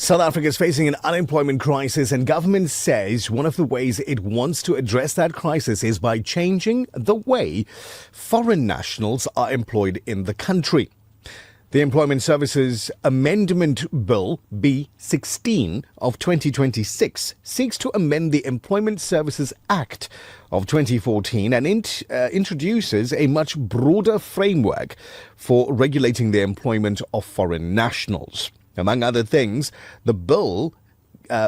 South Africa is facing an unemployment crisis, and government says one of the ways it wants to address that crisis is by changing the way foreign nationals are employed in the country. The Employment Services Amendment Bill B16 of 2026 seeks to amend the Employment Services Act of 2014 and introduces a much broader framework for regulating the employment of foreign nationals. Among other things, the bill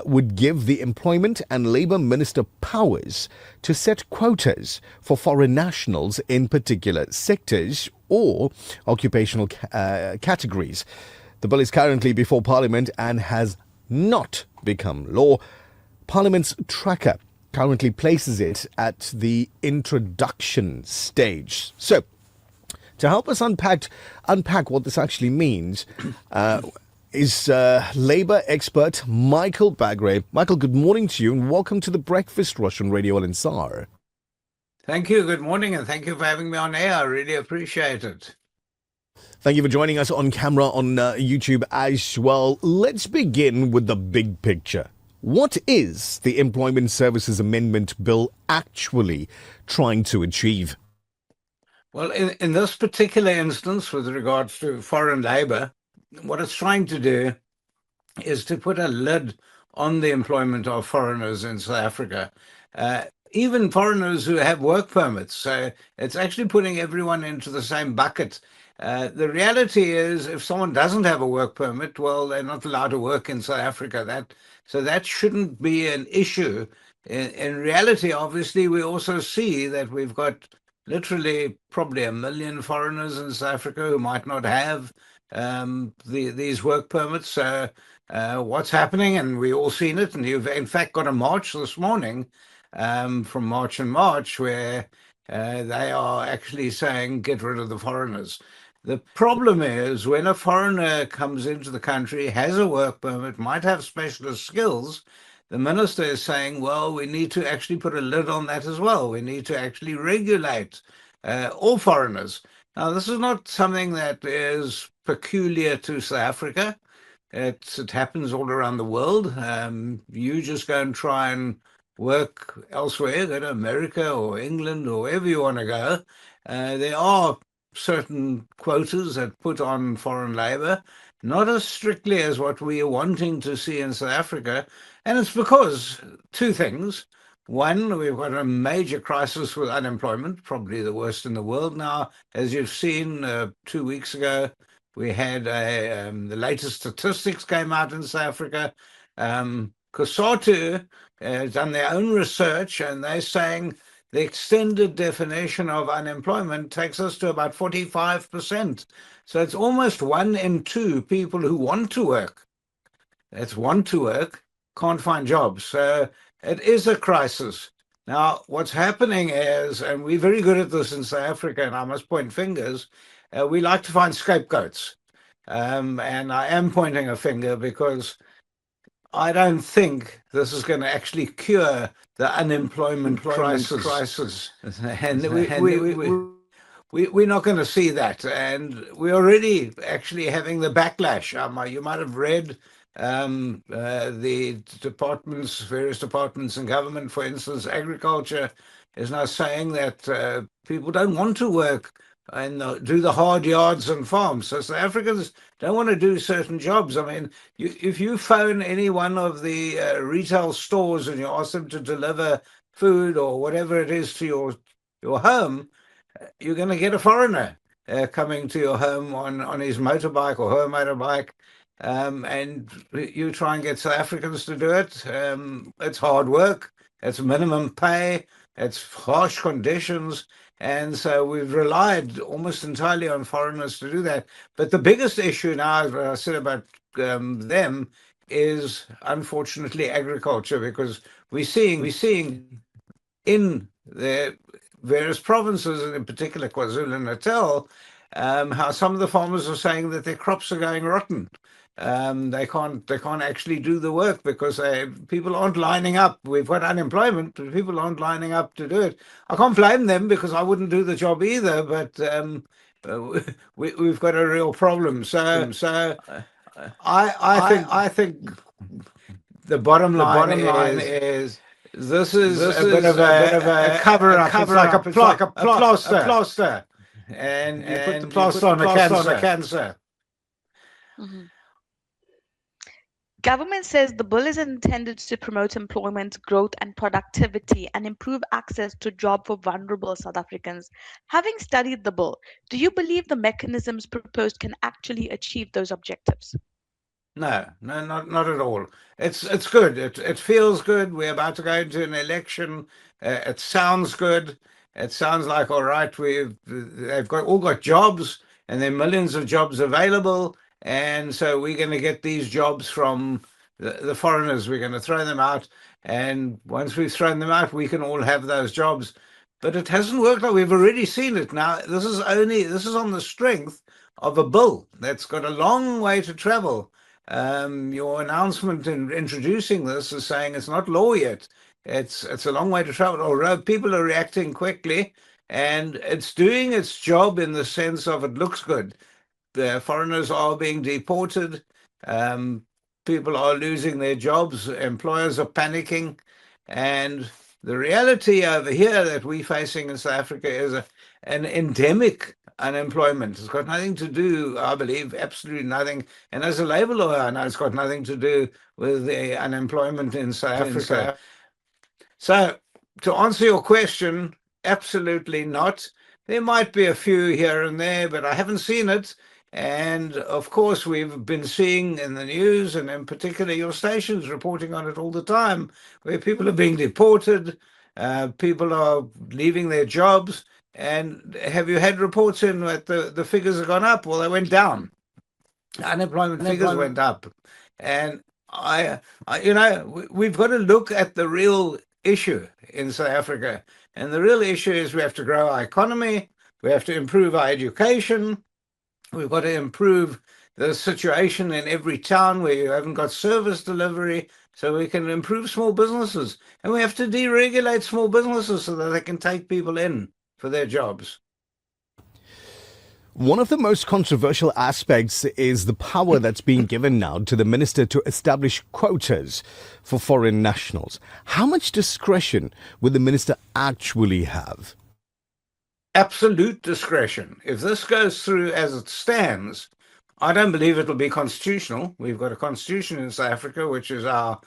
would give the Employment and Labour Minister powers to set quotas for foreign nationals in particular sectors or occupational categories. The bill is currently before Parliament and has not become law. Parliament's tracker currently places it at the introduction stage. So, to help us unpack what this actually means, is Labour expert Michael Bagre. Michael, good morning to you and welcome to the Breakfast Rush on Radio Al Ansar. Thank you. Good morning, and thank you for having me on air. I really appreciate it. Thank you for joining us on camera on YouTube as well. Let's begin with the big picture. What is the Employment Services Amendment Bill actually trying to achieve? Well, in this particular instance, with regards to foreign labour, what it's trying to do is to put a lid on the employment of foreigners in South Africa, even foreigners who have work permits. So it's actually putting everyone into the same bucket. The reality is, if someone doesn't have a work permit, well, they're not allowed to work in South Africa. So that shouldn't be an issue. In reality, obviously, we also see that we've got literally probably 1 million foreigners in South Africa who might not have these work permits. What's happening, and we all seen it, and you've in fact got a march this morning from March and March where they are actually saying get rid of the foreigners. The problem is when a foreigner comes into the country, has a work permit, might have specialist skills, the minister is saying, well, we need to actually put a lid on that as well. We need to actually regulate all foreigners. Now, this is not something that is peculiar to South Africa. It happens all around the world. You just go and try and work elsewhere, go to America or England or wherever you want to go. There are certain quotas that put on foreign labour, not as strictly as what we are wanting to see in South Africa. And it's because two things. One, we've got a major crisis with unemployment, probably the worst in the world now. As you've seen 2 weeks ago, we had the latest statistics came out in South Africa. COSATU has done their own research, and they're saying the extended definition of unemployment takes us to about 45%. So it's almost 1 in 2 people who want to work, can't find jobs. So it is a crisis. Now, what's happening is, and we're very good at this in South Africa, and I must point fingers, we like to find scapegoats. And I am pointing a finger because I don't think this is going to actually cure the unemployment crisis. And we're not going to see that. And we're already actually having the backlash. You might have read the departments, various departments in government, for instance, agriculture is now saying that people don't want to work and do the hard yards and farms. So South Africans don't want to do certain jobs. I mean, if you phone any one of the retail stores and you ask them to deliver food or whatever it is to your home, you're going to get a foreigner coming to your home on his motorbike or her motorbike. And you try and get South Africans to do it. It's hard work. It's minimum pay. It's harsh conditions. And so we've relied almost entirely on foreigners to do that. But the biggest issue now, as I said about them, is unfortunately agriculture, because we're seeing in the various provinces, and in particular KwaZulu-Natal, how some of the farmers are saying that their crops are going rotten. They can't actually do the work because people aren't lining up. We've got unemployment, but people aren't lining up to do it. I can't blame them because I wouldn't do the job either, but we've got a real problem. So I think the bottom line is this is a bit of a cover up. It's like a plot, a plaster, and you put the plaster on a cancer. Mhm. Government says the bill is intended to promote employment, growth, and productivity and improve access to job for vulnerable South Africans. Having studied the bill, do you believe the mechanisms proposed can actually achieve those objectives? No, not at all. It's good. It feels good. We're about to go into an election. It sounds good. It sounds like all right. They've got jobs, and there are millions of jobs available, and so we're going to get these jobs from the foreigners. We're going to throw them out, and once we've thrown them out, we can all have those jobs. But it hasn't worked out. We've already seen it. Now this is on the strength of a bill that's got a long way to travel. Your announcement in introducing this is saying it's not law yet. It's a long way to travel. Although people are reacting quickly, and it's doing its job in the sense of it looks good. The foreigners are being deported. Um, People are losing their jobs. Employers are panicking, and the reality over here that we're facing in South Africa is an endemic unemployment. It's got nothing to do, I believe, absolutely nothing. And as a labor lawyer, I know it's got nothing to do with the unemployment in South Africa. So, to answer your question, absolutely not. There might be a few here and there, but I haven't seen it. And of course, we've been seeing in the news, and in particular your stations reporting on it all the time, where people are being deported, people are leaving their jobs. And have you had reports in that the figures have gone up? Well, they went down. Unemployment figures went up. And we've got to look at the real issue in South Africa. And the real issue is we have to grow our economy, we have to improve our education, we've got to improve the situation in every town where you haven't got service delivery, so we can improve small businesses. And we have to deregulate small businesses so that they can take people in for their jobs. One of the most controversial aspects is the power that's being given now to the minister to establish quotas for foreign nationals. How much discretion would the minister actually have? Absolute discretion. If this goes through as it stands, I don't believe it'll be constitutional. We've got a constitution in South Africa, which is our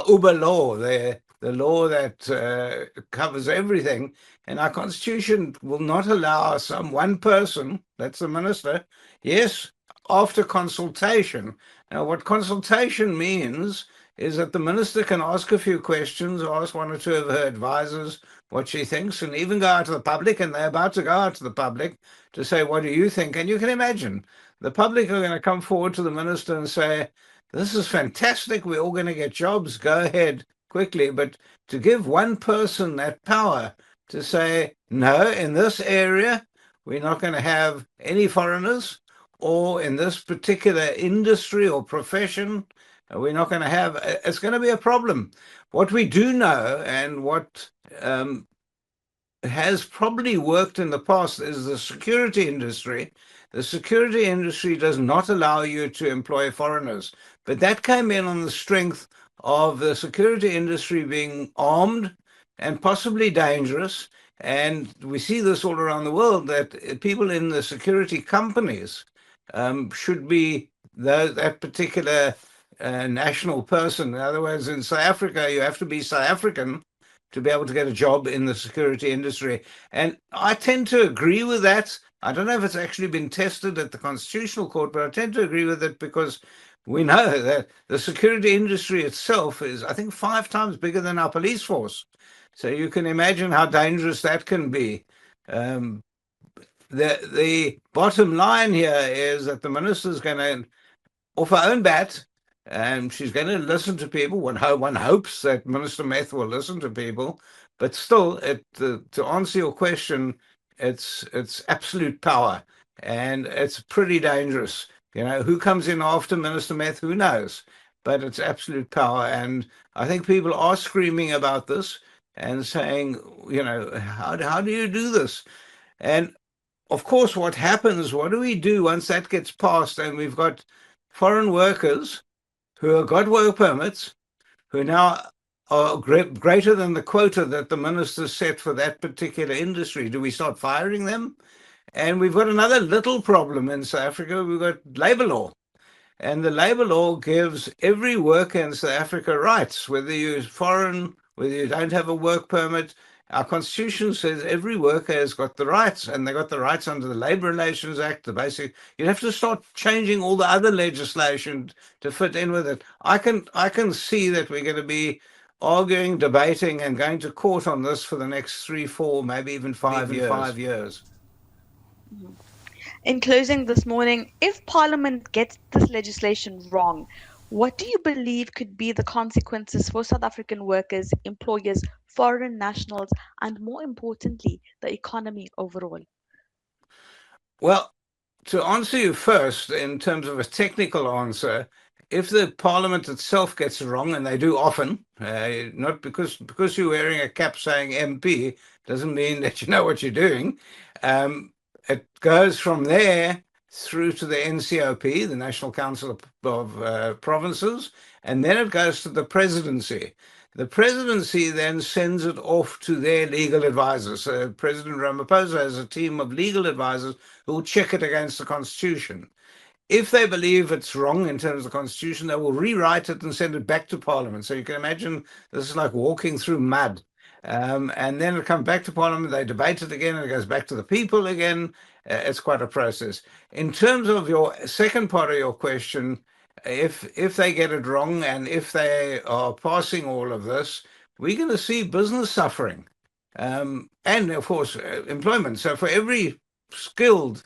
Uber law, the law that covers everything. And our constitution will not allow some one person, that's the minister, yes, after consultation. Now, what consultation means is that the minister can ask a few questions, ask one or two of her advisors what she thinks, and even go out to the public, and they're about to go out to the public to say, what do you think? And you can imagine the public are going to come forward to the minister and say, this is fantastic, we're all going to get jobs, go ahead quickly. But to give one person that power to say, no, in this area, we're not going to have any foreigners, or in this particular industry or profession, we're not going to have, it's going to be a problem. What we do know, and what has probably worked in the past, is the security industry. The security industry does not allow you to employ foreigners, but that came in on the strength of the security industry being armed and possibly dangerous. And we see this all around the world, that people in the security companies should be that particular national person. In other words, in South Africa, you have to be South African to be able to get a job in the security industry. And I tend to agree with that. I don't know if it's actually been tested at the Constitutional Court, but I tend to agree with it because we know that the security industry itself is, I think, 5 times bigger than our police force. So you can imagine how dangerous that can be. The bottom line here is that the minister's going to, off her own bat, and she's going to listen to people. One hopes that Minister Meth will listen to people, but still, to answer your question, it's absolute power, and it's pretty dangerous. You know, who comes in after Minister Meth? Who knows? But it's absolute power, and I think people are screaming about this and saying, you know, how do you do this? And of course, what happens? What do we do once that gets passed and we've got foreign workers who have got work permits, who now are greater than the quota that the minister set for that particular industry. Do we start firing them? And we've got another little problem in South Africa. We've got labor law. And the labor law gives every worker in South Africa rights, whether you're foreign, whether you don't have a work permit. Our constitution says every worker has got the rights, and they got the rights under the Labor Relations Act, the basic. You'd have to start changing all the other legislation to fit in with it. I can see that we're going to be arguing, debating, and going to court on this for the next 3, 4, maybe even 5 years. In closing this morning, if Parliament gets this legislation wrong, what do you believe could be the consequences for South African workers, employers, foreign nationals, and more importantly, the economy overall? Well, to answer you first, in terms of a technical answer, if the Parliament itself gets it wrong, and they do often, not because you're wearing a cap saying MP doesn't mean that you know what you're doing. It goes from there through to the NCOP, the National Council of Provinces, and then it goes to the presidency. The presidency then sends it off to their legal advisors. So President Ramaphosa has a team of legal advisors who will check it against the Constitution. If they believe it's wrong in terms of the Constitution, they will rewrite it and send it back to Parliament. So you can imagine this is like walking through mud. And then it comes back to Parliament, they debate it again, and it goes back to the people again. It's quite a process. In terms of your second part of your question, if they get it wrong and if they are passing all of this, we're going to see business suffering. And of course, employment. So for every skilled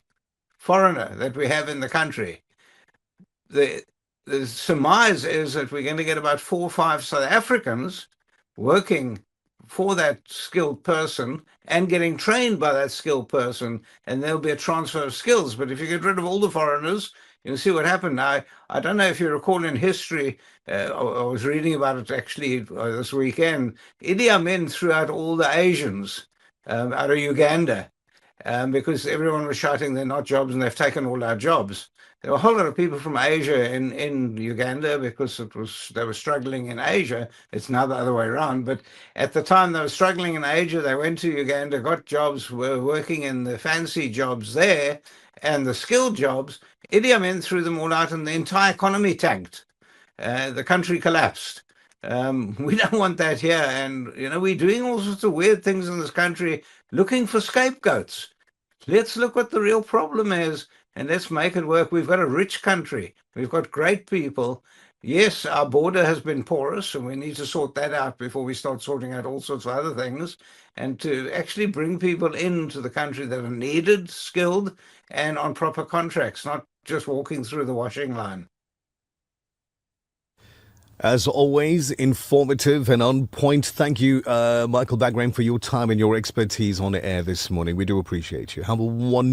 foreigner that we have in the country, the surmise is that we're going to get about 4 or 5 South Africans working for that skilled person and getting trained by that skilled person, and there'll be a transfer of skills. But if you get rid of all the foreigners, you'll see what happened. Now, I don't know if you recall in history, I was reading about it actually this weekend, Idi Amin threw out all the Asians out of Uganda because everyone was shouting they're not jobs and they've taken all our jobs. There were a whole lot of people from Asia in Uganda because they were struggling in Asia. It's now the other way around. But at the time they were struggling in Asia, they went to Uganda, got jobs, were working in the fancy jobs there and the skilled jobs. Idi Amin threw them all out and the entire economy tanked. The country collapsed. We don't want that here. And, we're doing all sorts of weird things in this country, looking for scapegoats. Let's look what the real problem is. And let's make it work. We've got a rich country. We've got great people. Yes, our border has been porous, and we need to sort that out before we start sorting out all sorts of other things. And to actually bring people into the country that are needed, skilled, and on proper contracts, not just walking through the washing line. As always, informative and on point. Thank you, Michael Bagram, for your time and your expertise on the air this morning. We do appreciate you. Have a wonderful